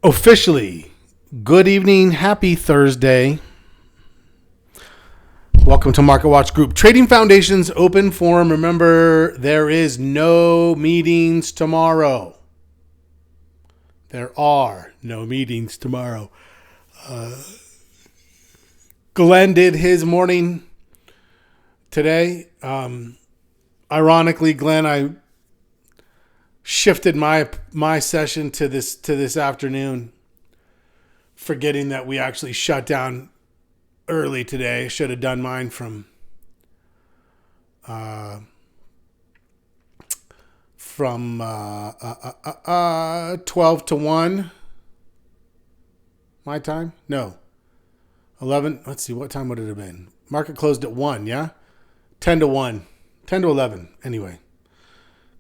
Officially, good evening, happy Thursday. Welcome to Market Watch Group Trading Foundation's open forum. Remember, there is no meetings tomorrow. There are no meetings tomorrow. Glenn did his morning today. Ironically, Glenn, I shifted my session to this afternoon, forgetting that we actually shut down early today. Should have done mine from 12 to 1 my time. No, 11. Let's see, what time would it have been? Market closed at 1. Yeah, 10 to 1, 10 to 11. Anyway.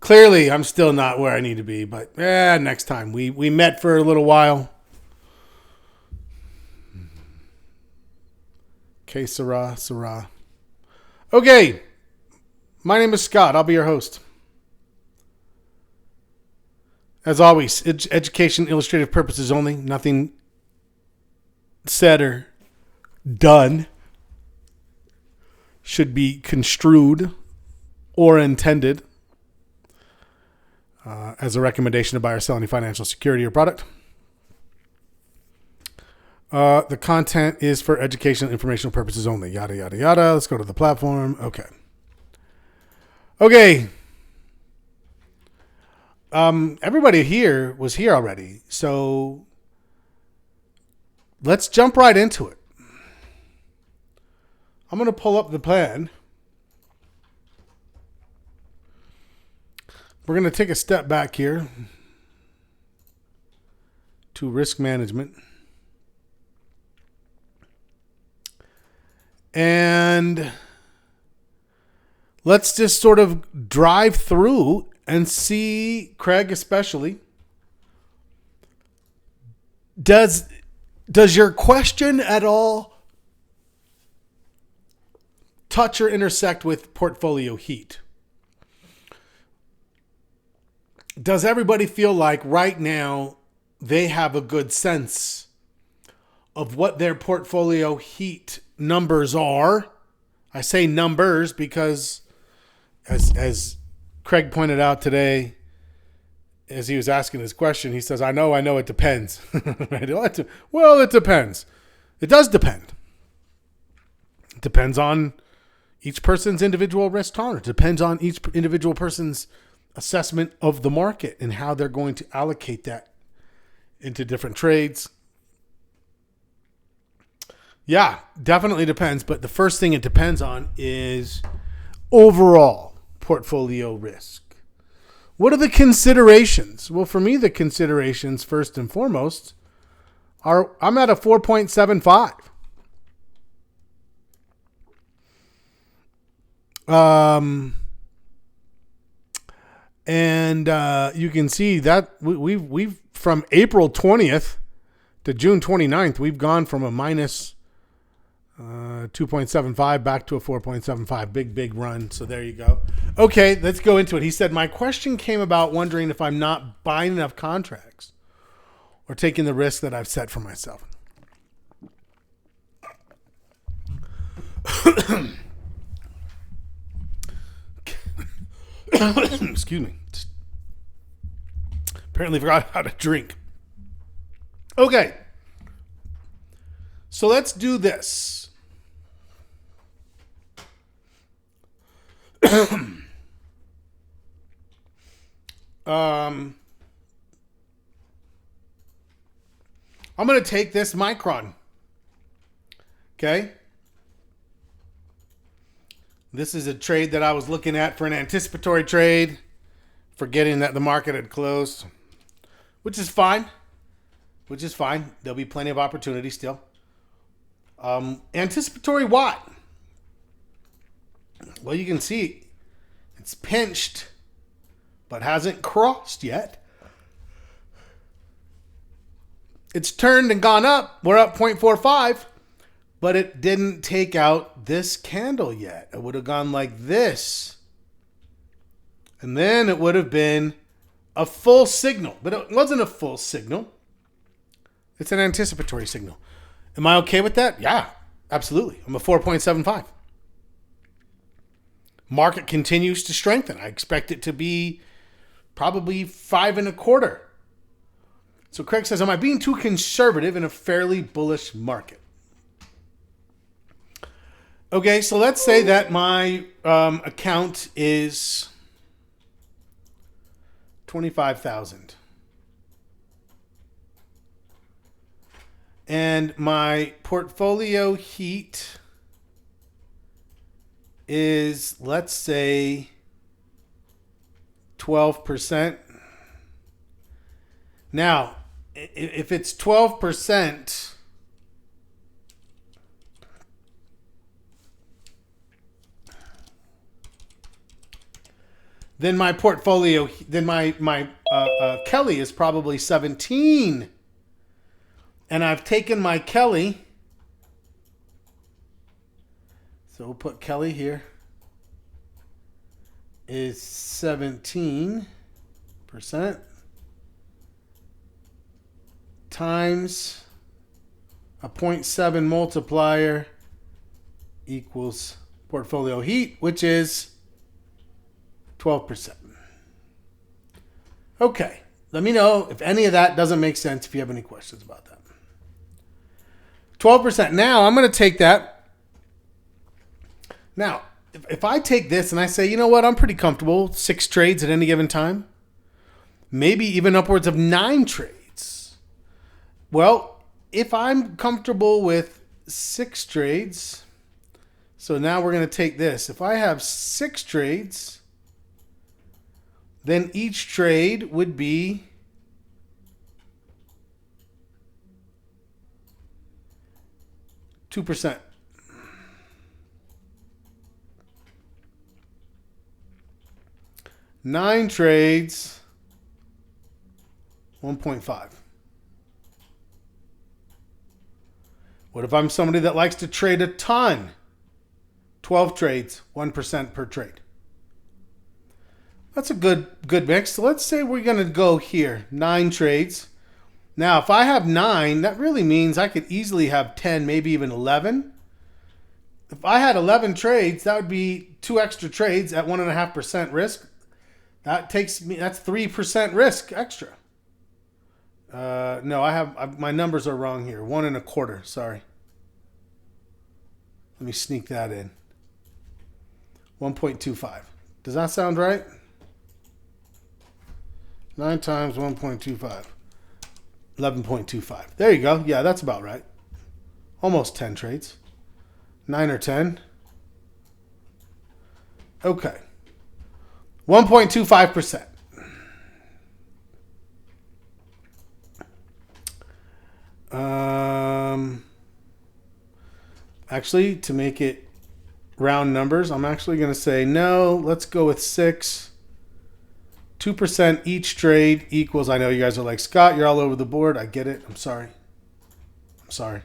Clearly, I'm still not where I need to be, but next time. We met for a little while. Okay, Sarah. Okay, my name is Scott. I'll be your host. As always, education, illustrative purposes only. Nothing said or done should be construed or intended as a recommendation to buy or sell any financial security or product. The content is for educational, informational purposes only. Yada, yada, yada. Let's go to the platform. Okay. Everybody here was here already. So let's jump right into it. I'm going to pull up the plan. We're going to take a step back here to risk management. And let's just sort of drive through and see, Craig especially, does your question at all touch or intersect with portfolio heat? Does everybody feel like right now they have a good sense of what their portfolio heat numbers are? I say numbers because as Craig pointed out today, as he was asking his question, he says, I know, it depends. Well, it depends. It does depend. It depends on each person's individual risk tolerance. It depends on each individual person's assessment of the market and how they're going to allocate that into different trades. Yeah, definitely depends. But the first thing it depends on is overall portfolio risk. What are the considerations? Well, for me, the considerations first and foremost are I'm at a 4.75. And you can see that we've from April 20th to June 29th, we've gone from a minus 2.75 back to a 4.75. Big run. So there you go. Okay, let's go into it. He said, my question came about wondering if I'm not buying enough contracts or taking the risk that I've set for myself. Excuse me. Apparently forgot how to drink. Okay. So let's do this. I'm going to take this Micron. Okay. This is a trade that I was looking at for an anticipatory trade, forgetting that the market had closed, which is fine. There'll be plenty of opportunity still. Anticipatory what? Well, you can see it's pinched, but hasn't crossed yet. It's turned and gone up. We're up 0.45. But it didn't take out this candle yet. It would have gone like this. And then it would have been a full signal. But it wasn't a full signal. It's an anticipatory signal. Am I okay with that? Yeah, absolutely. I'm a 4.75. Market continues to strengthen. I expect it to be probably 5.25. So Craig says, am I being too conservative in a fairly bullish market? Okay, so let's say that my account is 25,000. And my portfolio heat is, let's say, 12%. Now, if it's 12%, then my portfolio, then my Kelly is probably 17. And I've taken my Kelly. So we'll put Kelly here. Is 17% times a 0.7 multiplier equals portfolio heat, which is 12%. Okay. Let me know if any of that doesn't make sense, if you have any questions about that. 12%. Now, I'm going to take that. Now, if I take this and I say, you know what, I'm pretty comfortable, 6 trades at any given time, maybe even upwards of 9 trades. Well, if I'm comfortable with 6 trades, so now we're going to take this. If I have 6 trades, then each trade would be 2%. Nine trades, 1.5. What if I'm somebody that likes to trade a ton? 12 trades, 1% per trade. That's a good mix. So let's say we're going to go here, 9 trades. Now, if I have 9, that really means I could easily have 10, maybe even 11. If I had 11 trades, that would be 2 extra trades at 1.5% risk. That takes me, that's 3% risk extra. No, my numbers are wrong here. 1.25, sorry. Let me sneak that in. 1.25. Does that sound right? 9 times 1.25. 11.25. There you go. Yeah, that's about right. Almost 10 trades. 9 or 10. Okay. 1.25%. Actually, to make it round numbers, I'm actually going to say no. Let's go with 6. 2% each trade equals, I know you guys are like, Scott, you're all over the board. I get it. I'm sorry. 2%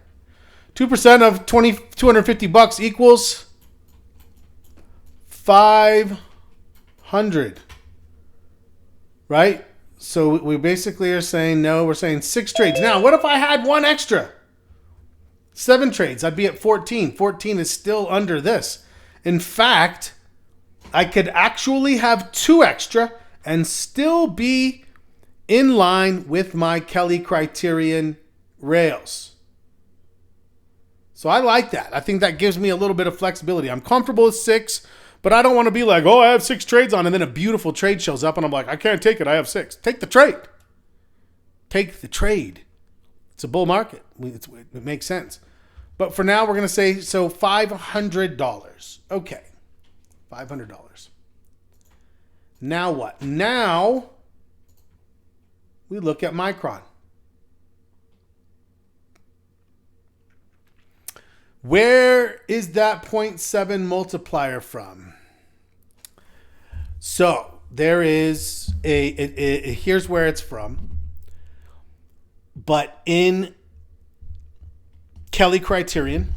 of $250 equals 500. Right? So we basically are saying no. We're saying 6 trades. Now, what if I had 1 extra? 7 trades. I'd be at 14. 14 is still under this. In fact, I could actually have 2 extra and still be in line with my Kelly criterion rails. So I like that. I think that gives me a little bit of flexibility. I'm comfortable with 6, but I don't want to be like, oh, I have 6 trades on, and then a beautiful trade shows up, and I'm like, I can't take it. I have 6. Take the trade. Take the trade. It's a bull market. It makes sense. But for now, we're going to say, so $500. Okay. $500. Now what? Now we look at Micron. Where is that 0.7 multiplier from? So there is here's where it's from. But in Kelly criterion,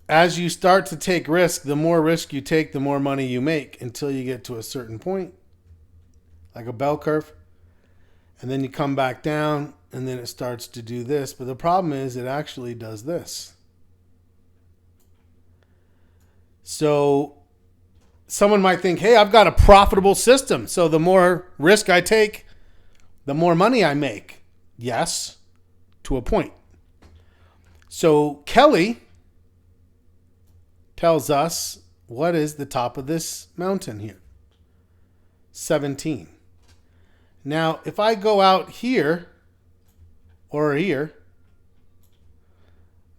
as you start to take risk, the more risk you take, the more money you make until you get to a certain point, like a bell curve. And then you come back down and then it starts to do this. But the problem is it actually does this. So someone might think, hey, I've got a profitable system. So the more risk I take, the more money I make. Yes, to a point. So Kelly tells us what is the top of this mountain here. 17. Now, if I go out here or here,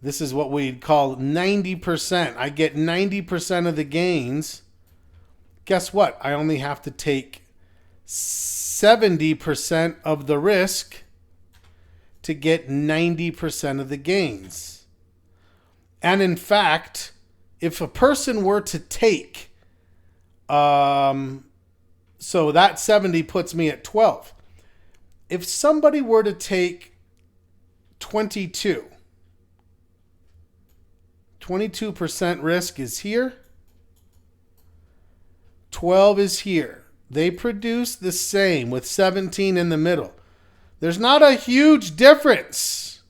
this is what we'd call 90%. I get 90% of the gains. Guess what? I only have to take 70% of the risk to get 90% of the gains. And in fact, if a person were to take, so that 70 puts me at 12. If somebody were to take 22% risk is here, 12 is here. They produce the same with 17 in the middle. There's not a huge difference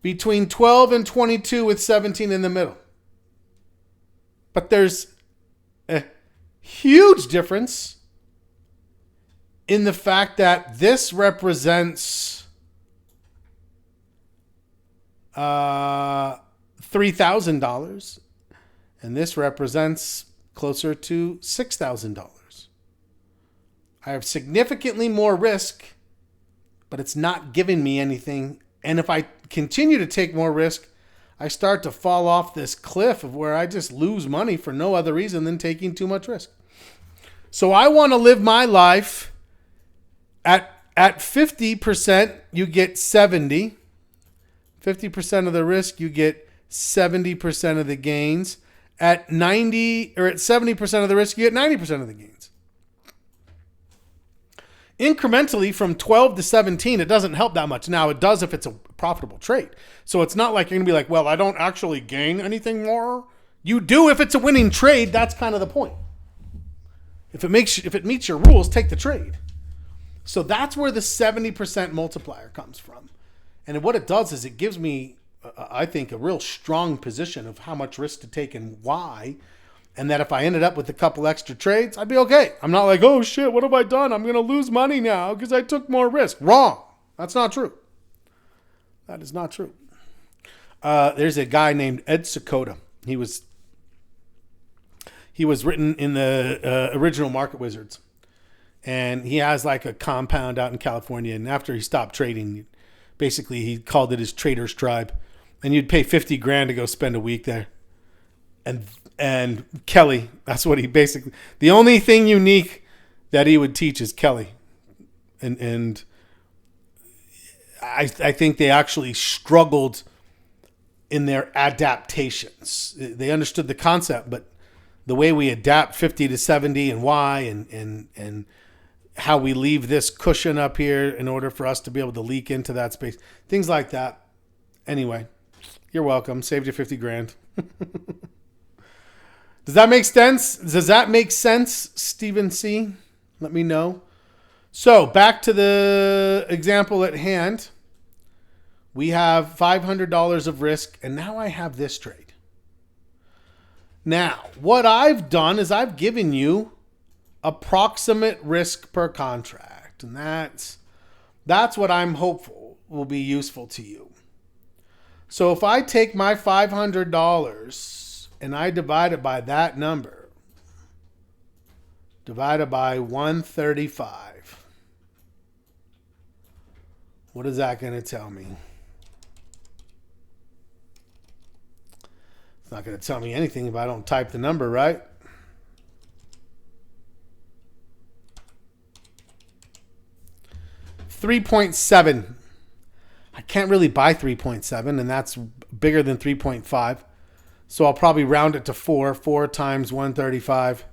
between 12 and 22 with 17 in the middle. But there's a huge difference in the fact that this represents $3,000 and this represents closer to $6,000. I have significantly more risk, but it's not giving me anything. And if I continue to take more risk, I start to fall off this cliff of where I just lose money for no other reason than taking too much risk. So I want to live my life at 50%, you get 70. 50% of the risk, you get 70% of the gains. At 90 or at 70% of the risk, you get 90% of the gains. Incrementally from 12 to 17, it doesn't help that much. Now, it does if it's a profitable trade. So it's not like you're going to be like, well, I don't actually gain anything more. You do if it's a winning trade. That's kind of the point. If it meets your rules, take the trade. So that's where the 70% multiplier comes from. And what it does is it gives me, I think, a real strong position of how much risk to take and why. And that if I ended up with a couple extra trades, I'd be okay. I'm not like, oh shit, what have I done? I'm going to lose money now because I took more risk. Wrong. That's not true. That is not true. There's a guy named Ed Seykota. He was written in the original Market Wizards. And he has like a compound out in California. And after he stopped trading, basically he called it his Trader's Tribe. And you'd pay $50,000 to go spend a week there. And Kelly, that's what he basically, the only thing unique that he would teach is Kelly. And I think they actually struggled in their adaptations. They understood the concept, but the way we adapt 50 to 70 and why and how we leave this cushion up here in order for us to be able to leak into that space, things like that. Anyway, you're welcome. Saved you $50,000. Does that make sense? Does that make sense, Stephen C? Let me know. So back to the example at hand. We have $500 of risk, and now I have this trade. Now, what I've done is I've given you approximate risk per contract, and that's what I'm hopeful will be useful to you. So if I take my $500 and I divide it by that number, divided by 135, what is that going to tell me? It's not going to tell me anything if I don't type the number, right? $3.7. I can't really buy 3.7, and that's bigger than 3.5. So I'll probably round it to 4. 4 times 135,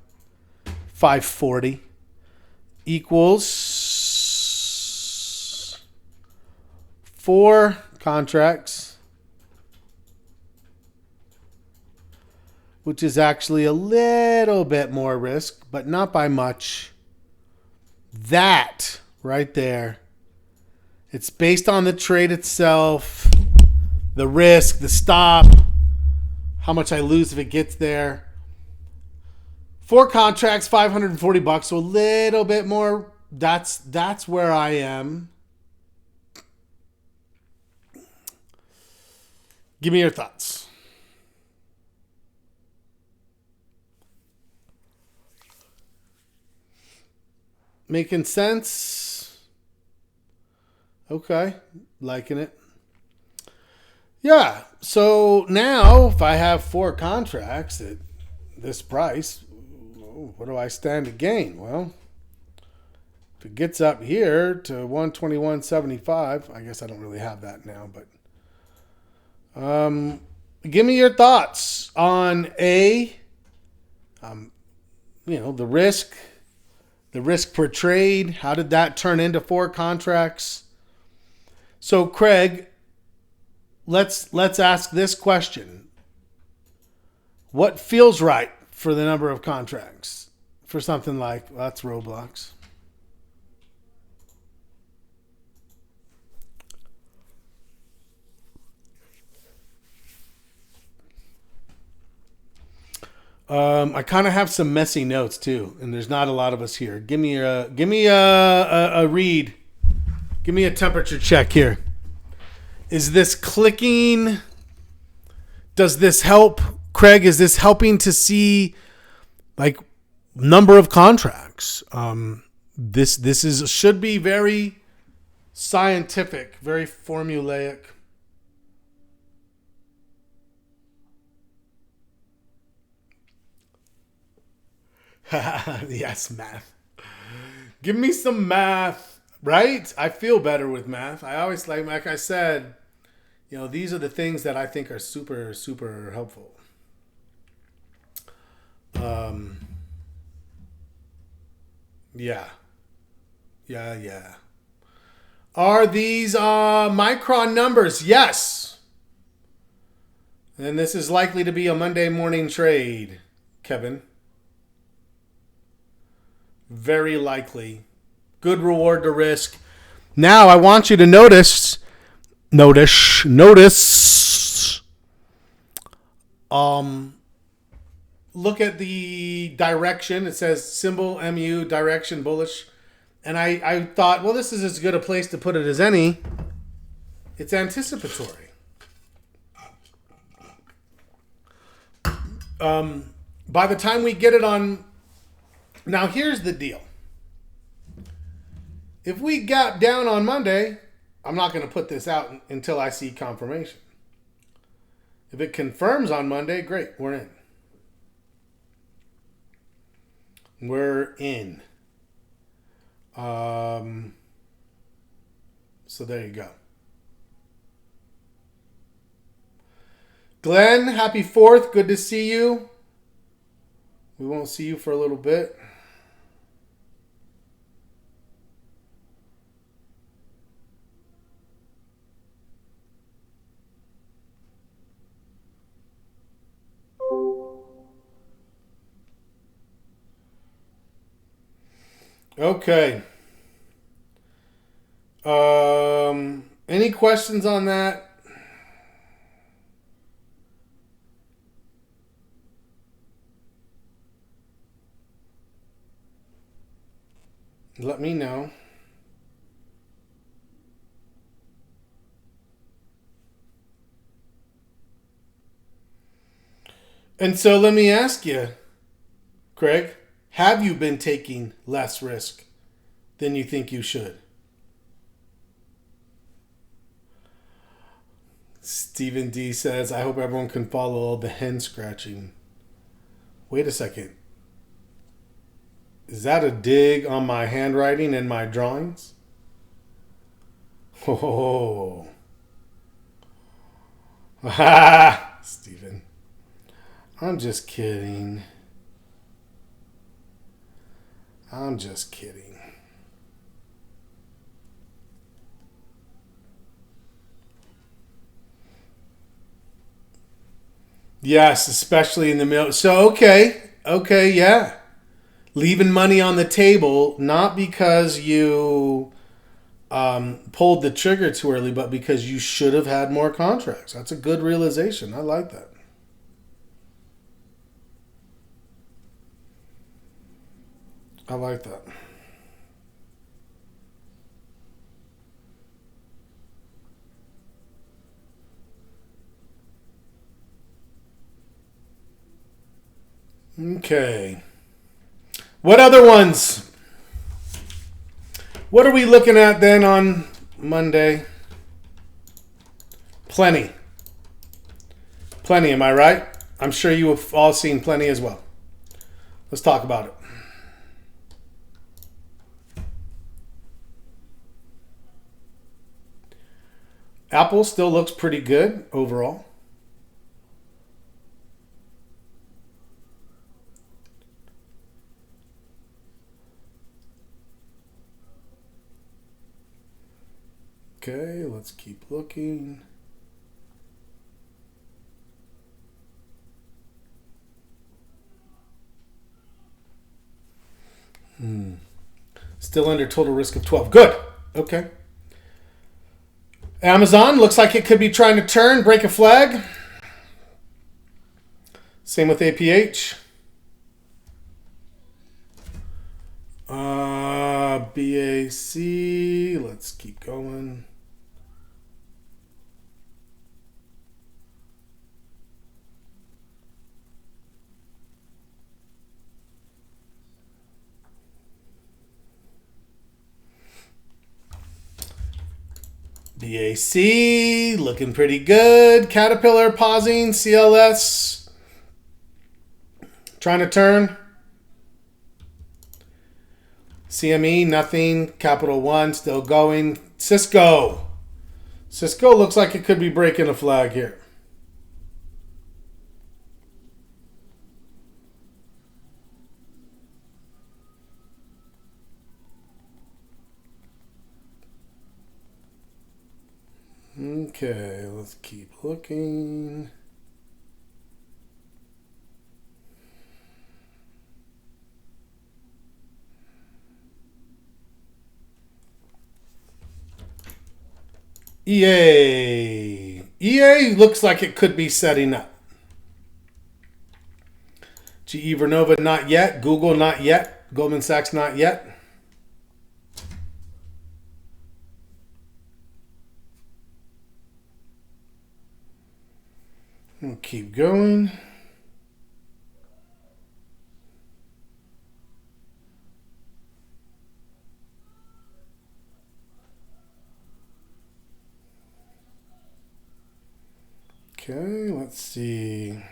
540 equals 4 contracts which is actually a little bit more risk, but not by much. That right there. It's based on the trade itself, the risk, the stop, how much I lose if it gets there. 4 contracts, $540, so a little bit more. That's where I am. Give me your thoughts. Making sense? Okay. Liking it. Yeah. So now if I have 4 contracts at this price, what do I stand to gain? Well, if it gets up here to 121.75, I guess I don't really have that now, but give me your thoughts on the risk per trade. How did that turn into 4 contracts? So, Craig, let's ask this question. What feels right for the number of contracts for something like, that's Roblox? I kind of have some messy notes too, and there's not a lot of us here. Give me a read. Give me a temperature check here. Is this clicking? Does this help, Craig? Is this helping to see like number of contracts? This should be very scientific, very formulaic. Yes, math. Give me some math, right? I feel better with math. I always like I said, these are the things that I think are super, super helpful. Yeah. Yeah. Are these micron numbers? Yes. And this is likely to be a Monday morning trade, Kevin. Very likely. Good reward to risk. Now I want you to notice. Look at the direction. It says symbol MU, direction bullish. And I thought, well, this is as good a place to put it as any. It's anticipatory. By the time we get it on... Now, here's the deal. If we gap down on Monday, I'm not going to put this out until I see confirmation. If it confirms on Monday, great, we're in. We're in. So there you go. Glenn, happy 4th. Good to see you. We won't see you for a little bit. Okay. Any questions on that? Let me know. And so let me ask you, Craig, have you been taking less risk than you think you should? Stephen D says, I hope everyone can follow all the hen scratching. Wait a second. Is that a dig on my handwriting and my drawings? Oh. Ha! Stephen. I'm just kidding. I'm just kidding. Yes, especially in the middle. So, okay, yeah. Leaving money on the table, not because you pulled the trigger too early, but because you should have had more contracts. That's a good realization. I like that. I like that. Okay. What other ones? What are we looking at then on Monday? Plenty. Plenty, am I right? I'm sure you have all seen Plenty as well. Let's talk about it. Apple still looks pretty good overall. Okay, let's keep looking. Still under total risk of 12. Good. Okay. Amazon looks like it could be trying to turn, break a flag. Same with APH. BAC. Let's keep going. BAC looking pretty good. Caterpillar pausing. CLS trying to turn. CME nothing. Capital One still going. Cisco looks like it could be breaking a flag here. Okay, let's keep looking. EA looks like it could be setting up. GE Vernova not yet. Google not yet. Goldman Sachs not yet. We'll keep going. Okay, let's see.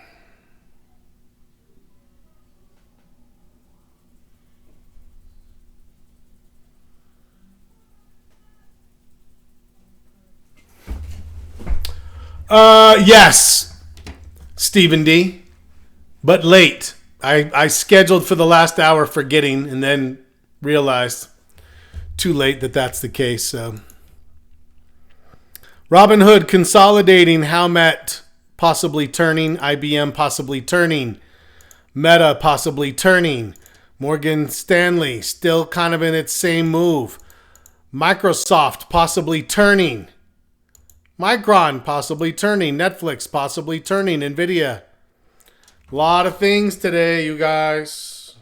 Yes, Stephen D. But late. I scheduled for the last hour forgetting and then realized too late that that's the case. So Robinhood consolidating, Howmet possibly turning, IBM possibly turning, Meta possibly turning, Morgan Stanley still kind of in its same move, Microsoft possibly turning, Micron possibly turning, Netflix possibly turning, Nvidia. A lot of things today, you guys.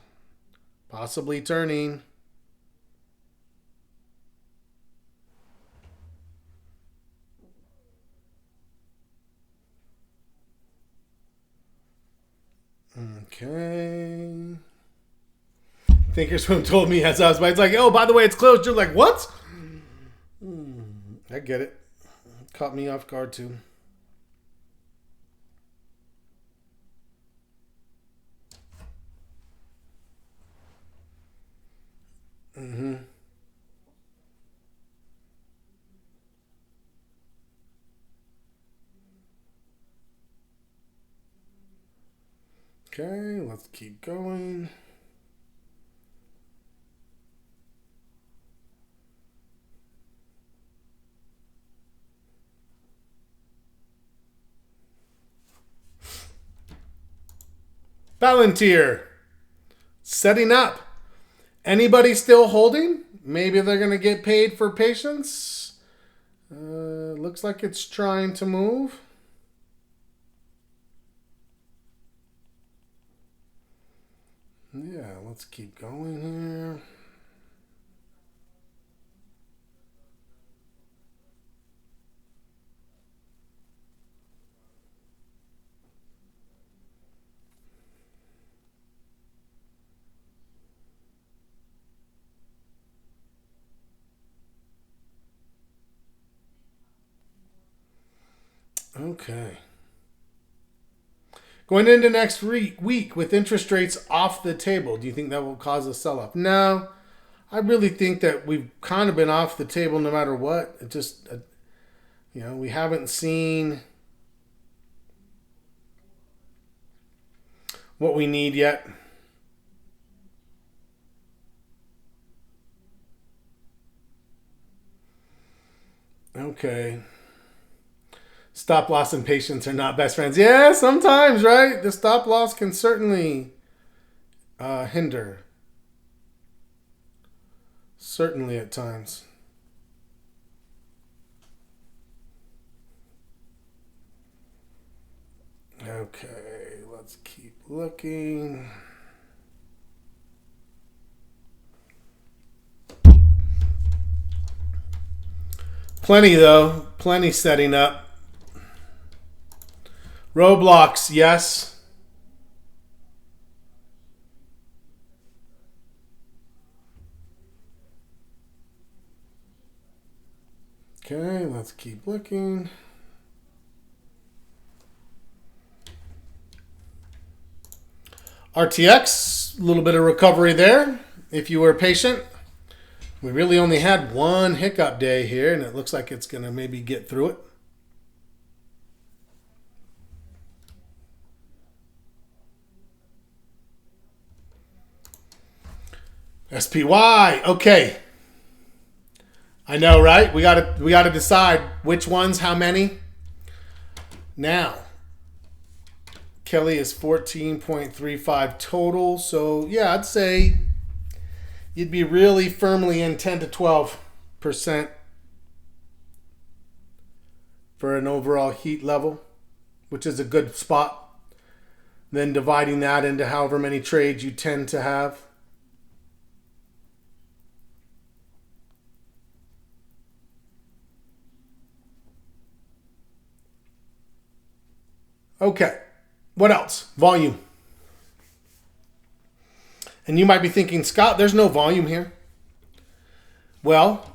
Possibly turning. Okay. Thinkorswim told me as I was by. It's like, oh, by the way, it's closed. You're like, what? I get it. Caught me off guard too. Mm-hmm. Okay, let's keep going. Palantir. Setting up. Anybody still holding? Maybe they're going to get paid for patience. Looks like it's trying to move. Yeah, let's keep going here. Okay. Going into next week with interest rates off the table, do you think that will cause a sell-off? No. I really think that we've kind of been off the table no matter what. It just, we haven't seen what we need yet. Okay. Stop loss and patience are not best friends. Yeah, sometimes, right? The stop loss can certainly hinder. Certainly at times. Okay, let's keep looking. Plenty, though. Plenty setting up. Roblox, yes. Okay, let's keep looking. RTX, a little bit of recovery there if you were patient. We really only had one hiccup day here, and it looks like it's going to maybe get through it. SPY, okay. I know, right? We gotta decide which ones, how many. Now, Kelly is 14.35 total. So yeah, I'd say you'd be really firmly in 10 to 12% for an overall heat level, which is a good spot. Then dividing that into however many trades you tend to have. Okay, what else? Volume. And you might be thinking, Scott, there's no volume here. Well,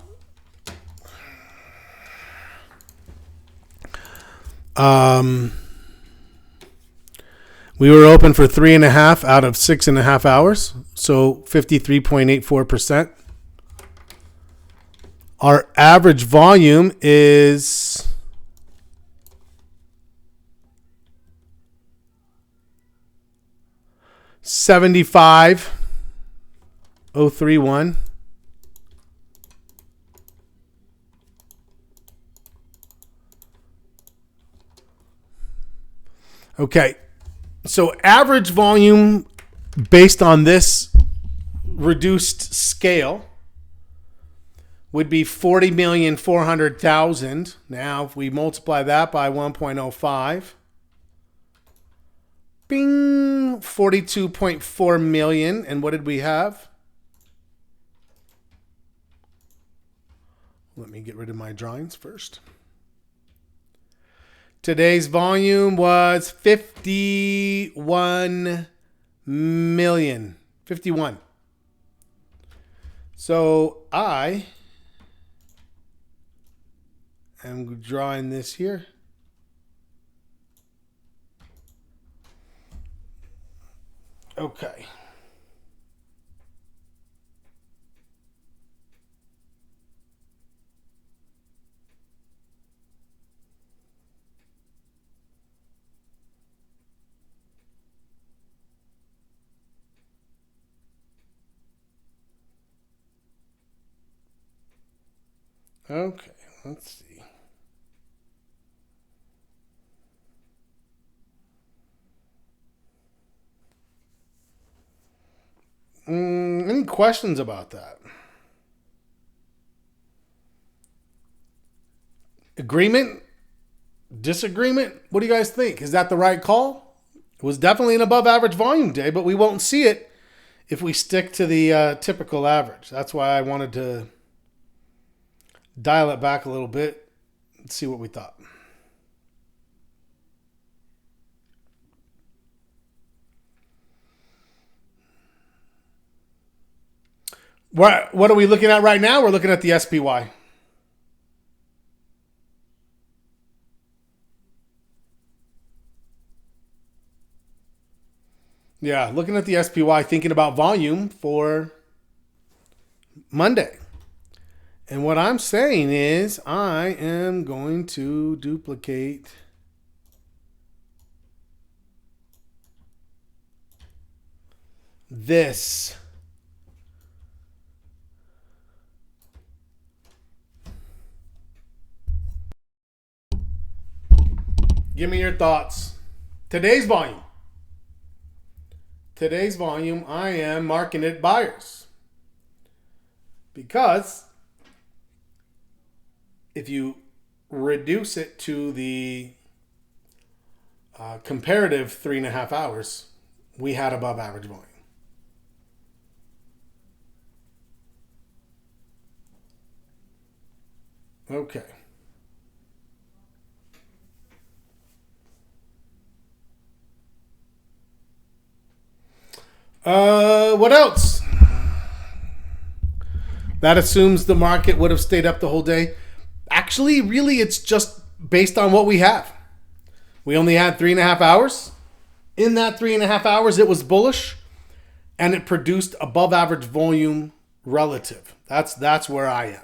we were open for 3.5 out of 6.5 hours, so 53.84%. Our average volume is 75,031. Okay, so average volume based on this reduced scale would be 40,400,000. Now, if we multiply that by 1.05, bing, 42.4 million. And what did we have? Let me get rid of my drawings first. Today's volume was 51 million. 51. So I am drawing this here. Okay. Okay, let's see. Any questions about that? Agreement? Disagreement? What do you guys think? Is that the right call? It was definitely an above average volume day, but we won't see it if we stick to the typical average. That's why I wanted to dial it back a little bit and see what we thought. What are we looking at right now? We're looking at the SPY. Yeah, looking at the SPY, thinking about volume for Monday. And what I'm saying is I am going to duplicate this. Give me your thoughts. Today's volume, I am marking it buyers. Because if you reduce it to the comparative 3.5 hours, we had above average volume. Okay. What else? That assumes the market would have stayed up the whole day. Actually, really, it's just based on what we have. We only had 3.5 hours. In that 3.5 hours, it was bullish, and it produced above average volume relative. That's where I am.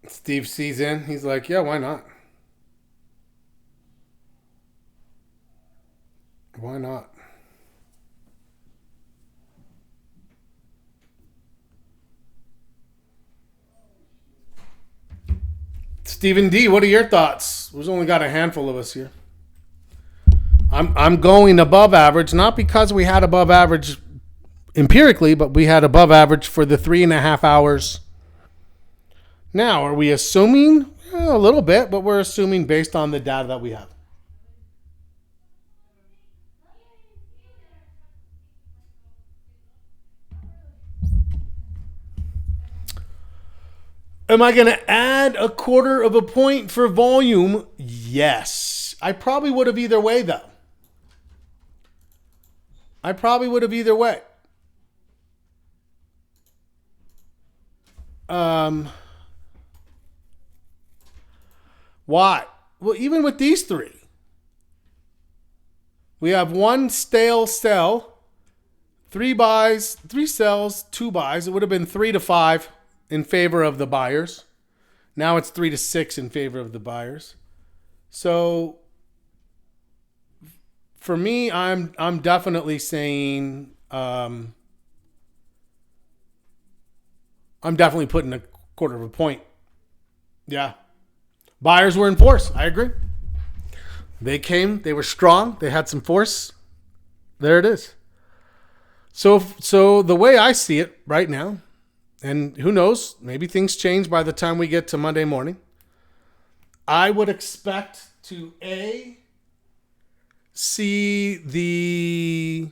Steve sees in. He's like, yeah, why not? Why not? Stephen D, what are your thoughts? We've only got a handful of us here. I'm going above average, not because we had above average empirically, but we had above average for the 3.5 hours. Now, are we assuming? A little bit, but we're assuming based on the data that we have. Am I going to add 1/4 point for volume? Yes. I probably would have either way, though. Why? Well, even with these three, we have one stale sell, 3 buys, 3 sells, 2 buys. It would have been 3 to 5 in favor of the buyers. Now it's 3 to 6 in favor of the buyers. So for me, I'm definitely saying I'm definitely putting 1/4 point. Yeah. Buyers were in force. I agree. They came. They were strong. They had some force. There it is. So the way I see it right now, and who knows, maybe things change by the time we get to Monday morning. I would expect to see the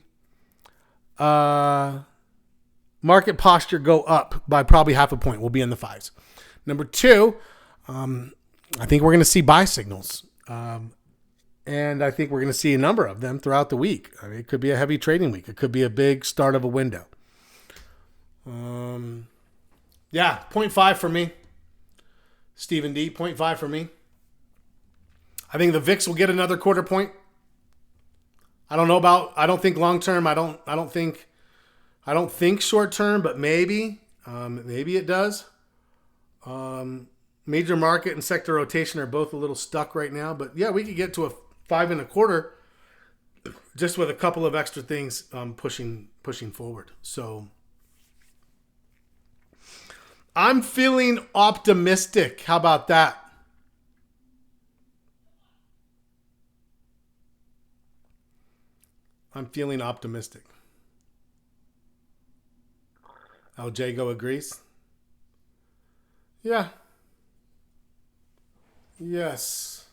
market posture go up by probably 0.5 point. We'll be in the 5s. Number 2, I think we're going to see buy signals. And I think we're going to see a number of them throughout the week. I mean, it could be a heavy trading week. It could be a big start of a window. 0.5 for me. Stephen D, 0.5 for me. I think the VIX will get another 1/4 point. I don't think long term. I don't think short term, but maybe it does. Major market and sector rotation are both a little stuck right now, but yeah, we could get to a 5 1/4 just with a couple of extra things pushing forward. So I'm feeling optimistic. How about that? I'm feeling optimistic. El Jago agrees. Yeah. Yes.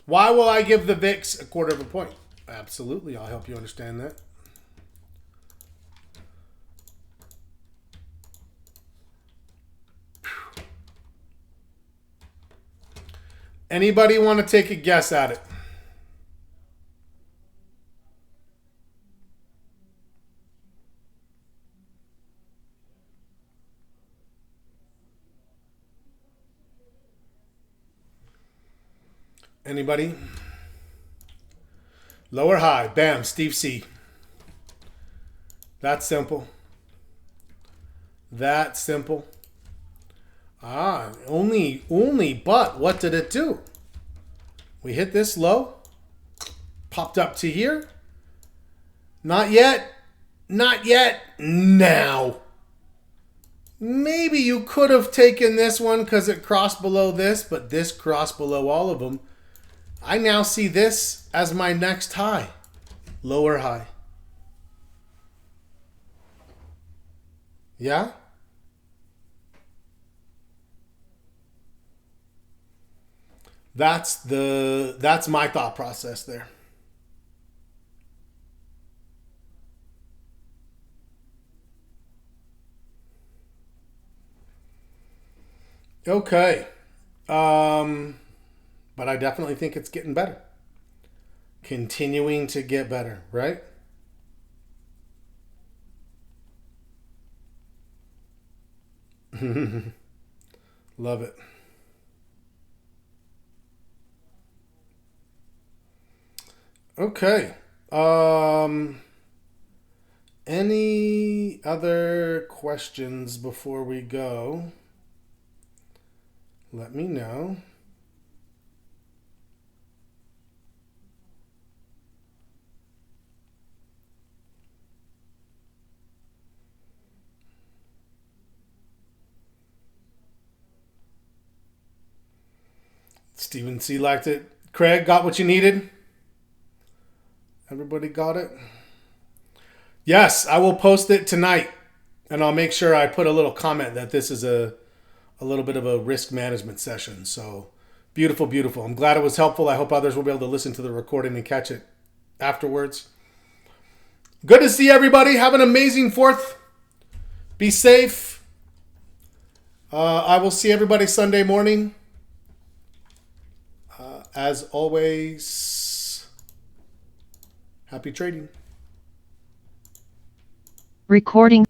Why will I give the VIX a quarter of a point? Absolutely. I'll help you understand that. Anybody want to take a guess at it? Anybody? Low or high? Bam, Steve C. That's simple. That simple. Only, but what did it do? We hit this low, popped up to here. Not yet. Not yet. Now. Maybe you could have taken this one because it crossed below this, but this crossed below all of them. I now see this as my next high. Lower high. Yeah? That's my thought process there. Okay. But I definitely think it's getting better. Continuing to get better, right? Love it. Okay. Any other questions before we go? Let me know. Stephen C. liked it. Craig, got what you needed? Everybody got it? Yes, I will post it tonight. And I'll make sure I put a little comment that this is a little bit of a risk management session. So beautiful, beautiful. I'm glad it was helpful. I hope others will be able to listen to the recording and catch it afterwards. Good to see everybody. Have an amazing 4th. Be safe. I will see everybody Sunday morning. As always, happy trading. Recording.